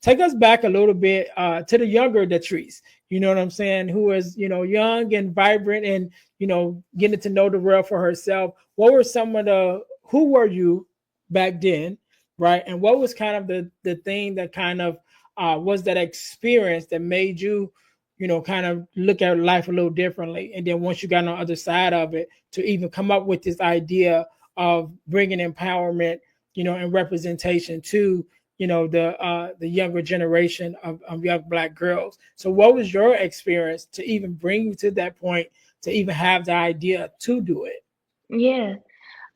take us back a little bit to the younger Latrice. You know what I'm saying? Who is, you know, young and vibrant and, you know, getting to know the world for herself. What were some of who were you back then, right? And what was kind of the thing that kind of was that experience that made you, you know, kind of look at life a little differently? And then once you got on the other side of it, to even come up with this idea of bringing empowerment, you know, and representation to, you know, the younger generation of young Black girls. So what was your experience to even bring you to that point, to even have the idea to do it? Yeah.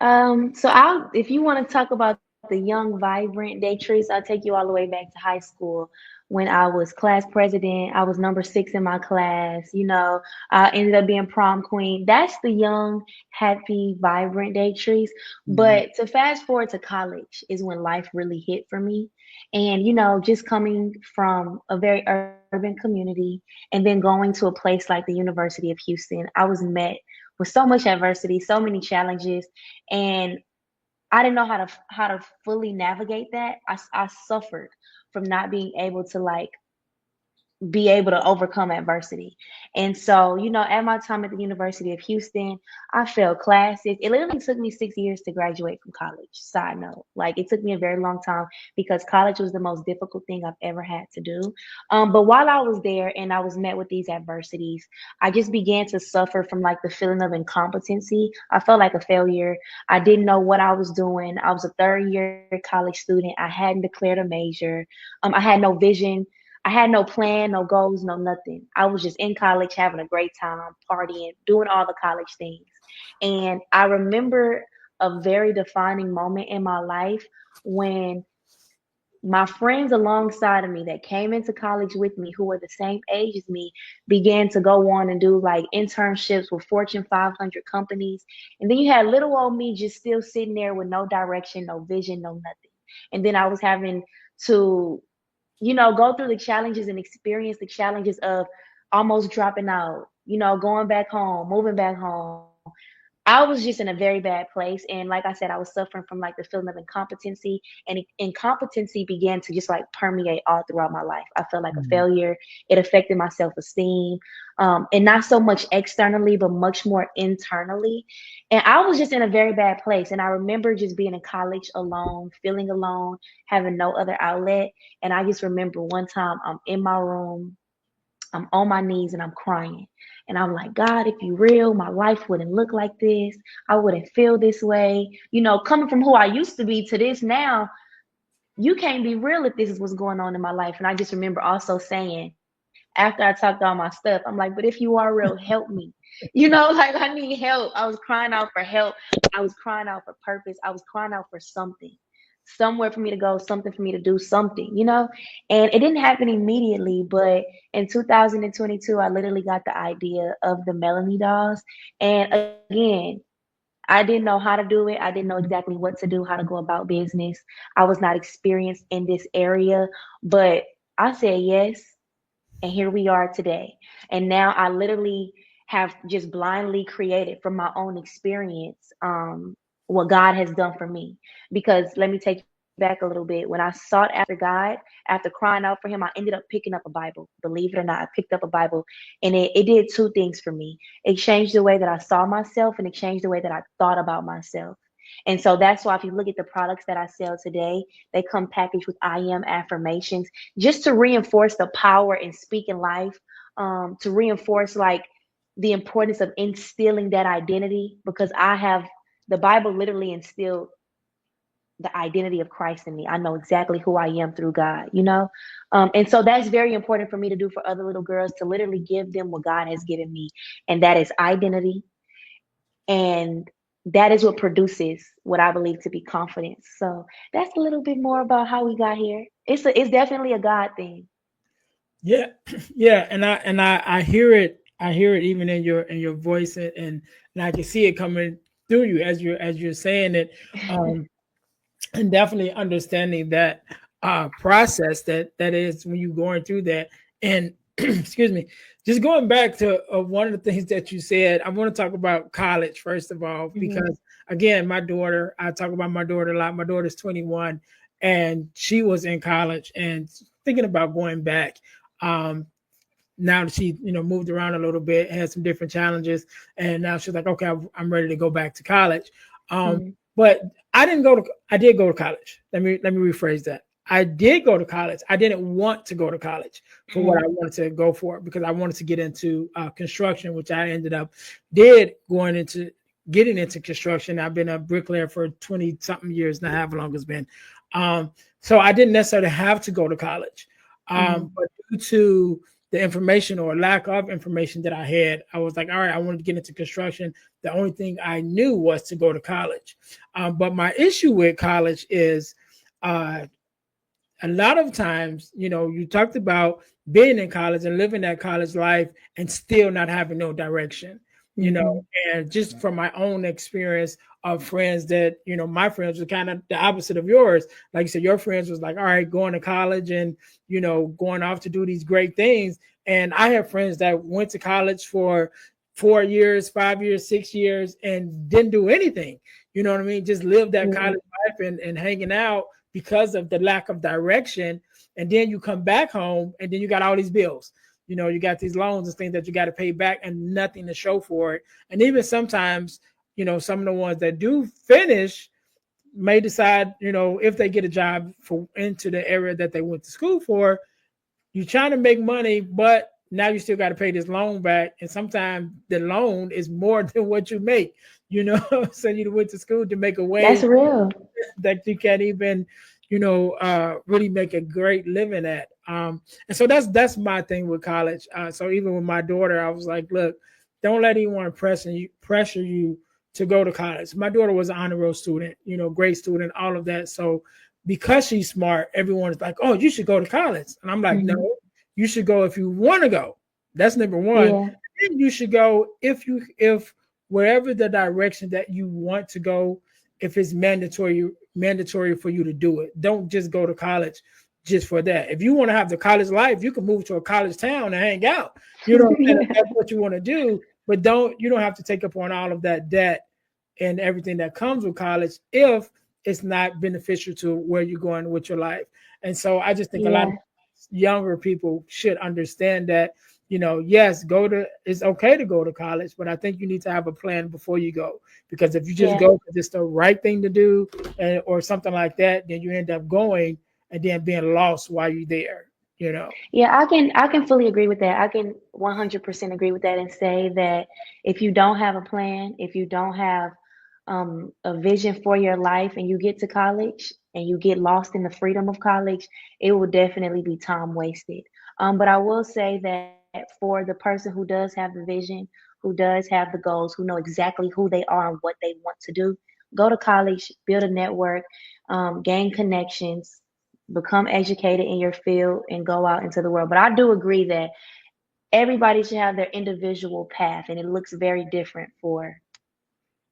So I'll if you want to talk about the young, vibrant Datrice, I'll take you all the way back to high school when I was class president. I was number six in my class. I ended up being prom queen. That's the young, happy, vibrant Datrice. Mhm. But to fast forward to college is when life really hit for me. And just coming from a very urban community and then going to a place like the University of Houston, I was met with so much adversity, so many challenges, and I didn't know how to fully navigate that. I suffered from not being able to be able to overcome adversity. And so, at my time at the University of Houston, I failed classes. It literally took me 6 years to graduate from college. Side note, like it took me a very long time because college was the most difficult thing I've ever had to do. But while I was there and I was met with these adversities, I just began to suffer from like the feeling of incompetency. I felt like a failure. I didn't know what I was doing. I was a third year college student. I hadn't declared a major. I had no vision. I had no plan, no goals, no nothing. I was just in college having a great time, partying, doing all the college things. And I remember a very defining moment in my life when my friends alongside of me that came into college with me, who were the same age as me, began to go on and do like internships with Fortune 500 companies. And then you had little old me just still sitting there with no direction, no vision, no nothing. And then I was having to go through the challenges and experience the challenges of almost dropping out, going back home, moving back home. I was just in a very bad place. And like I said, I was suffering from like the feeling of incompetency, and incompetency began to just like permeate all throughout my life. I felt like a Mhm. failure. It affected my self esteem, and not so much externally, but much more internally. And I was just in a very bad place. And I remember just being in college alone, feeling alone, having no other outlet. And I just remember one time I'm in my room, I'm on my knees and I'm crying. And I'm like, God, if you real, my life wouldn't look like this. I wouldn't feel this way. Coming from who I used to be to this now, you can't be real if this is what's going on in my life. And I just remember also saying, after I talked all my stuff, I'm like, but if you are real, help me. Like I need help. I was crying out for help. I was crying out for purpose. I was crying out for something, somewhere for me to go, something for me to do, something. And it didn't happen immediately, but in 2022, I literally got the idea of the Melanin dolls. And again, I didn't know how to do it. I didn't know exactly what to do, how to go about business. I was not experienced in this area, but I said yes, and here we are today. And now I literally have just blindly created from my own experience what God has done for me. Because let me take you back a little bit. When I sought after God, after crying out for Him, I ended up picking up a Bible. Believe it or not, I picked up a Bible, and it did two things for me. It changed the way that I saw myself, and it changed the way that I thought about myself. And so that's why if you look at the products that I sell today, they come packaged with I am affirmations just to reinforce the power in speaking life, to reinforce like the importance of instilling that identity, because the Bible literally instilled the identity of Christ in me. I know exactly who I am through God. And so that's very important for me to do for other little girls, to literally give them what God has given me. And that is identity. And that is what produces what I believe to be confidence. So that's a little bit more about how we got here. It's definitely a God thing. Yeah, yeah, and I hear it. I hear it even in your voice, and I can see it coming through you as you're saying it. Um, and definitely understanding that process that is when you're going through that. And excuse me, just going back to one of the things that you said, I want to talk about college first of all, Hmm. because again, my daughter, I talk about my daughter a lot. My daughter's 21, and she was in college, and thinking about going back. Um, Now that she, moved around a little bit, had some different challenges, and now she's like, okay, I'm ready to go back to college. Um, Mm-hmm. but I did go to college. Let me rephrase that. I did go to college. I didn't want to go to college for what I wanted to go for because I wanted to get into construction, which I ended up did going into getting into construction. I've been a bricklayer for 20 something years now, however long it's been. So I didn't necessarily have to go to college. Mm-hmm. But due to the information or lack of information that I had, I was like, all right, I wanted to get into construction. The only thing I knew was to go to college. But my issue with college is uh, a lot of times, you talked about being in college and living that college life and still not having no direction, you know, Mm-hmm. and just from my own experience of friends that, my friends were kind of the opposite of yours. Like you said, your friends was like, all right, going to college and, going off to do these great things. And I have friends that went to college for 4 years, 5 years, 6 years, and didn't do anything. You know what I mean? Just live that Mm-hmm. college life and hanging out because of the lack of direction. And then you come back home and then you got all these bills. You got these loans and things that you got to pay back and nothing to show for it. And even sometimes, some of the ones that do finish may decide, if they get a job for into the area that they went to school for, you're trying to make money, but now you still got to pay this loan back. And sometimes the loan is more than what you make, so you went to school to make a That's wage real. that you can't even, really make a great living at. And so that's my thing with college. So even with my daughter, I was like, look, don't let anyone pressure you to go to college. My daughter was an honor roll student, great student, all of that. So because she's smart, everyone is like, oh, you should go to college. And I'm like, no, Mm-hmm. you should go if you want to go. That's number one. Yeah. Then you should go if wherever the direction that you want to go, if it's mandatory for you to do it. Don't just go to college just for that. If you want to have the college life, you can move to a college town and hang out. You know what I'm saying? If Yeah. that's what you want to do, but you don't have to take up on all of that debt and everything that comes with college if it's not beneficial to where you're going with your life. And so I just think a lot of Yeah. younger people should understand that, yes, it's okay to go to college, but I think you need to have a plan before you go. Because if you just Yeah. go because it's the right thing to do or something like that, then you end up going and then being lost while you're there, you know. Yeah, I can fully agree with that. I can 100% agree with that and say that if you don't have a plan, if you don't have a vision for your life and you get to college and you get lost in the freedom of college, it will definitely be time wasted. But I will say that for the person who does have the vision, who does have the goals, who know exactly who they are and what they want to do, go to college, build a network, gain connections, become educated in your field and go out into the world. But I do agree that everybody should have their individual path and it looks very different for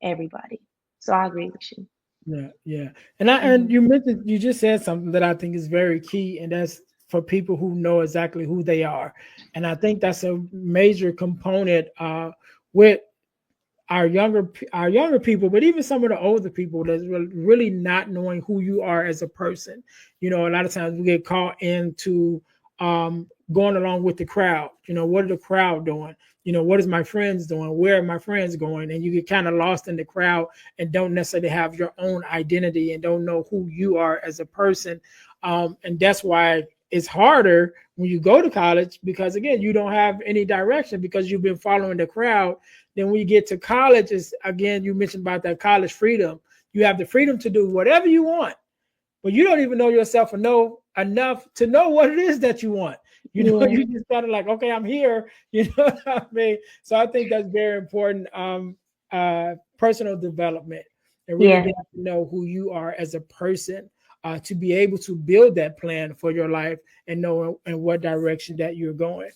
everybody. So I agree with you. Yeah, yeah. And Hmm. you just said something that I think is very key, and that's for people who know exactly who they are. And I think that's a major component with our younger people, but even some of the older people that's really not knowing who you are as a person. A lot of times we get caught into going along with the crowd. What are the crowd doing? What is my friends doing? Where are my friends going? And you get kind of lost in the crowd and don't necessarily have your own identity and don't know who you are as a person. And that's why it's harder when you go to college because again, you don't have any direction because you've been following the crowd. Then when you get to college, is again, you mentioned about that college freedom. You have the freedom to do whatever you want, but you don't even know yourself or know enough to know what it is that you want. Yeah. You just kind of like, okay, I'm here. You know what I mean? So I think that's very important. Personal development and really Yeah. getting to know who you are as a person to be able to build that plan for your life and know in what direction that you're going.